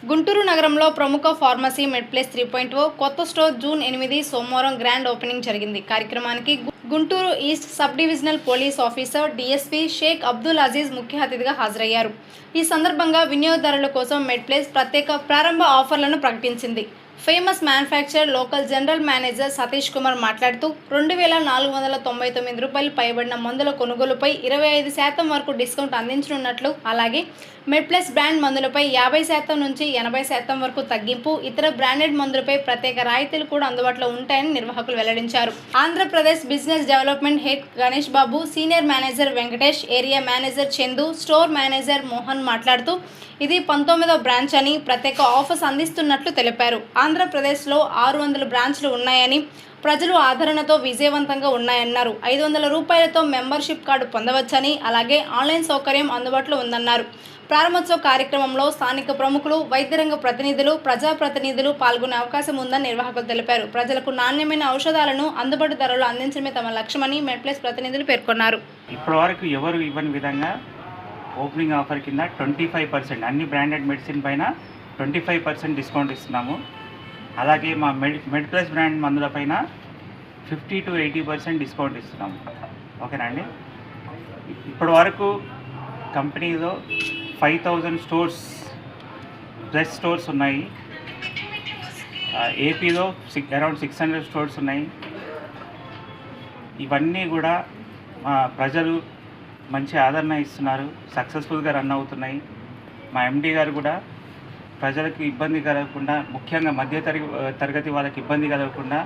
గుంటూరు నగరంలో ప్రముఖ ఫార్మసీ మెడ్ప్లేస్ 3.0 కొత్త స్టోర్ జూన్ 8 సోమవారం గ్రాండ్ ఓపెనింగ్ జరిగింది. కార్యక్రమానికి Guntur east sub divisional police officer DSP Shaik Abdul Aziz ముఖ్య అతిథిగా హాజరయ్యారు. ఈ సందర్భంగా వినియోగదారుల కోసం మెడ్ప్లేస్ ప్రత్యేక ప్రారంభ ఆఫర్లను ప్రకటించింది. Famous manufacturer local general manager Satish Kumar మాట్లాడుతూ 2499 రూపాయలు పైబడిన మందుల కొనుగోలుపై 25% వరకు డిస్కౌంట్ అందించనున్నట్లు, అలాగే మెడ్ప్లస్ బ్రాండ్ మందులపై 50% నుంచి 80% వరకు తగ్గింపు, ఇతర బ్రాండెడ్ మందులపై ప్రత్యేక రాయితీలు కూడా అందుబాటులో ఉంటాయని నిర్వాహకులు వెల్లడించారు. Andhra Pradesh business development head Ganesh Babu, senior manager Venkatesh, area manager Chandu, store manager Mohan మాట్లాడుతూ ఇది 19వ బ్రాంచ్ అని ప్రత్యేక ఆఫర్స్ అందిస్తున్నట్లు తెలిపారు. ఆంధ్రప్రదేశ్లో 600 బ్రాంచ్లు ఉన్నాయని, ప్రజలు ఆదరణతో విజయవంతంగా ఉన్నాయన్నారు. 500 రూపాయలతో మెంబర్షిప్ కార్డు పొందవచ్చని, అలాగే ఆన్లైన్ సౌకర్యం అందుబాటులో ఉందన్నారు. ప్రారంభోత్సవ కార్యక్రమంలో స్థానిక ప్రముఖులు, వైద్యరంగ ప్రతినిధులు, ప్రజాప్రతినిధులు పాల్గొనే అవకాశం ఉందని నిర్వాహకులు తెలిపారు. ప్రజలకు నాణ్యమైన ఔషధాలను అందుబాటు ధరలో అందించడమే తమ లక్ష్యమని మెడ్ప్లస్ ప్రతినిధులు పేర్కొన్నారు. ఇప్పటివరకు ఎవరు ఇవ్వని విధంగా ఓపెనింగ్ ఆఫర్ కింద 25% అన్ని బ్రాండెడ్ మెడిసిన్ పైన 25% డిస్కౌంట్ ఇస్తున్నాము. అలాగే మా మెడ్ప్లస్ బ్రాండ్ మందుల పైన 50 to 80% డిస్కౌంట్ ఇస్తున్నాము. ఓకేనా అండి. ఇప్పటి వరకు కంపెనీలో 5000 స్టోర్స్ ప్లస్ స్టోర్స్ ఉన్నాయి. ఏపీలో అరౌండ్ 600 స్టోర్స్ ఉన్నాయి. ఇవన్నీ కూడా మా ప్రజలు మంచి ఆదరణ ఇస్తున్నారు, సక్సెస్ఫుల్గా రన్ అవుతున్నాయి. మా ఎండి గారు కూడా ప్రజలకు ఇబ్బంది కలగకుండా, ముఖ్యంగా మధ్య తరగతి వాళ్ళకి ఇబ్బంది కలగకుండా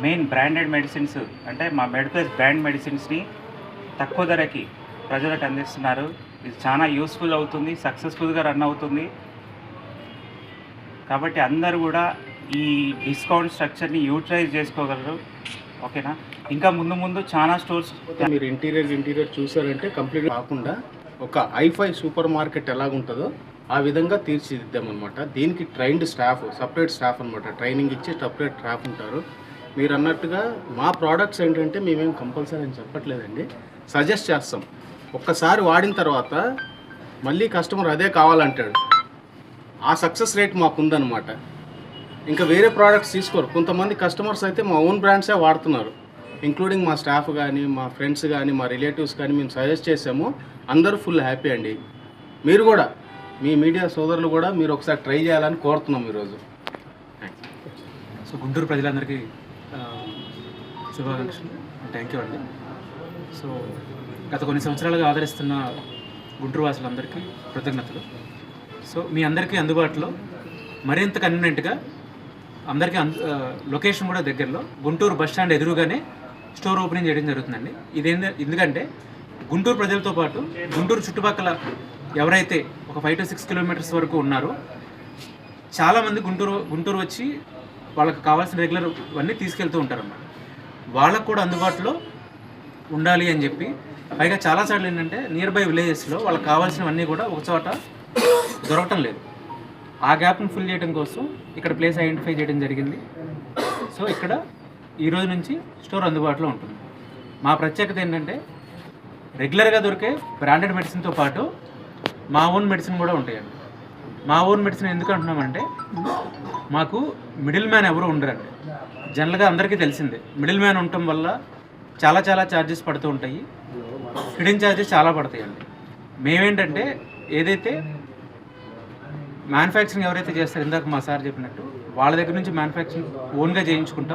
మెయిన్ బ్రాండెడ్ మెడిసిన్స్ అంటే మా మెడ్ప్లస్ బ్రాండ్ మెడిసిన్స్ని తక్కువ ధరకి ప్రజలకు అందిస్తున్నారు. ఇది చాలా యూస్ఫుల్ అవుతుంది, సక్సెస్ఫుల్గా రన్ అవుతుంది. కాబట్టి అందరూ కూడా ఈ డిస్కౌంట్ స్ట్రక్చర్ని యూటిలైజ్ చేసుకోగలరు. ఓకేనా. ఇంకా ముందు చాలా స్టోర్స్ మీరు ఇంటీరియర్ చూసారంటే కంప్లీట్ కాకుండా ఒక ఐఫై సూపర్ మార్కెట్ ఎలాగుంటుందో ఆ విధంగా తీర్చిదిద్దామన్నమాట. దీనికి ట్రైన్డ్ స్టాఫ్, సపరేట్ స్టాఫ్ అనమాట, ట్రైనింగ్ ఇచ్చి సపరేట్ స్టాఫ్ ఉంటారు. మీరు అన్నట్టుగా మా ప్రోడక్ట్స్ ఏంటంటే మేమేం కంపల్సరీ అని చెప్పట్లేదండి, సజెస్ట్ చేస్తాం. ఒక్కసారి వాడిన తర్వాత మళ్ళీ కస్టమర్ అదే కావాలంటాడు. ఆ సక్సెస్ రేట్ మాకుందనమాట. ఇంకా వేరే ప్రోడక్ట్స్ తీసుకోరు. కొంతమంది కస్టమర్స్ అయితే మా ఓన్ బ్రాండ్సే వాడుతున్నారు, ఇంక్లూడింగ్ మా స్టాఫ్ కానీ, మా ఫ్రెండ్స్ కానీ, మా రిలేటివ్స్ కానీ మేము సజెస్ట్ చేసాము. అందరూ ఫుల్ హ్యాపీ అండి. మీరు కూడా, మీ మీడియా సోదరులు కూడా మీరు ఒకసారి ట్రై చేయాలని కోరుతున్నాం ఈరోజు. సో గుంటూరు ప్రజలందరికీ శుభాకాంక్షలు, థ్యాంక్ యూ అండి. సో గత కొన్ని సంవత్సరాలుగా ఆదరిస్తున్న గుంటూరు వాసులందరికీ కృతజ్ఞతలు. సో మీ అందరికీ అందుబాటులో మరింత కన్వీనియంట్గా అందరికీ లొకేషన్ కూడా దగ్గరలో గుంటూరు బస్ స్టాండ్ ఎదురుగానే స్టోర్ ఓపెనింగ్ చేయడం జరుగుతుందండి. ఎందుకంటే గుంటూరు ప్రజలతో పాటు గుంటూరు చుట్టుపక్కల ఎవరైతే ఒక 5 to 6 కిలోమీటర్స్ వరకు ఉన్నారో చాలామంది గుంటూరు వచ్చి వాళ్ళకి కావాల్సిన రెగ్యులర్ అన్నీ తీసుకెళ్తూ ఉంటారన్నమాట. వాళ్ళకు కూడా అందుబాటులో ఉండాలి అని చెప్పి, పైగా చాలాసార్లు ఏంటంటే నియర్ బై విలేజెస్లో వాళ్ళకి కావాల్సినవన్నీ కూడా ఒక చోట దొరకటం లేదు. ఆ గ్యాప్ను ఫుల్ చేయడం కోసం ఇక్కడ ప్లేస్ ఐడెంటిఫై చేయడం జరిగింది. సో ఇక్కడ ఈరోజు నుంచి స్టోర్ అందుబాటులో ఉంటుంది. మా ప్రత్యేకత ఏంటంటే రెగ్యులర్గా దొరికే బ్రాండెడ్ మెడిసిన్తో పాటు మా ఓన్ మెడిసిన్ కూడా ఉంటాయండి. మా ఓన్ మెడిసిన్ ఎందుకు అంటున్నామంటే మాకు మిడిల్ మ్యాన్ ఎవరు ఉండరండి. జనరల్గా అందరికీ తెలిసిందే, మిడిల్ మ్యాన్ ఉండటం వల్ల చాలా ఛార్జెస్ పడుతూ ఉంటాయి, హిడెన్ ఛార్జెస్ చాలా పడతాయండి. మేమేంటంటే ఏదైతే మ్యానుఫ్యాక్చరింగ్ ఎవరైతే చేస్తారో, ఇందాక మా సార్ చెప్పినట్టు వాళ్ళ దగ్గర నుంచి మ్యానుఫ్యాక్చరింగ్ ఓన్గా చేయించుకుంటాం.